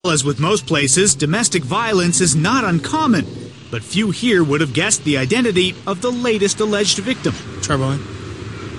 As with most places, domestic violence is not uncommon, but few here would have guessed the identity of the latest alleged victim. Troubling.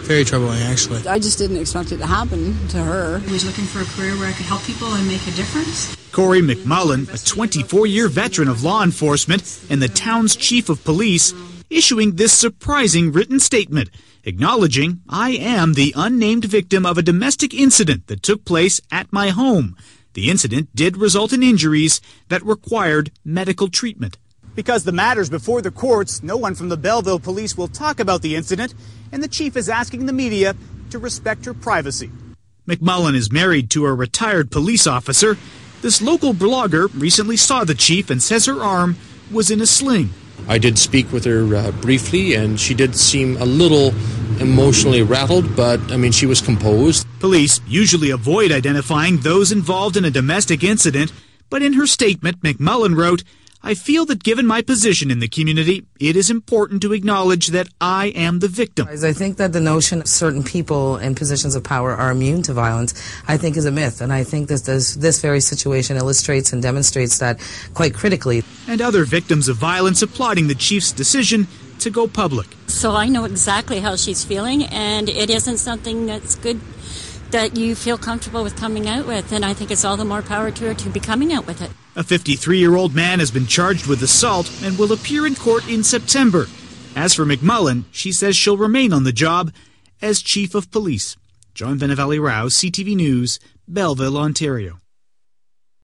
Very troubling, actually. I just didn't expect it to happen to her. I was looking for a career where I could help people and make a difference. Cory McMullan, a 24-year veteran of law enforcement and the town's chief of police, issuing this surprising written statement, acknowledging, "I am the unnamed victim of a domestic incident that took place at my home. The incident did result in injuries that required medical treatment." Because the matter's before the courts, no one from the Belleville police will talk about the incident, and the chief is asking the media to respect her privacy. McMullan is married to a retired police officer. This local blogger recently saw the chief and says her arm was in a sling. I did speak with her briefly, and she did seem a little emotionally rattled, but, she was composed. Police usually avoid identifying those involved in a domestic incident, but in her statement, McMullan wrote, "I feel that given my position in the community, it is important to acknowledge that I am the victim." I think that the notion of certain people in positions of power are immune to violence, I think, is a myth. And I think this very situation illustrates and demonstrates that quite critically. And other victims of violence applauding the chief's decision to go public. So I know exactly how she's feeling, and it isn't something that's good that you feel comfortable with coming out with, and I think it's all the more power to her to be coming out with it. A 53-year-old man has been charged with assault and will appear in court in September. As for McMullan, she says she'll remain on the job as chief of police. John Venevali Rouse, CTV News, Belleville, Ontario.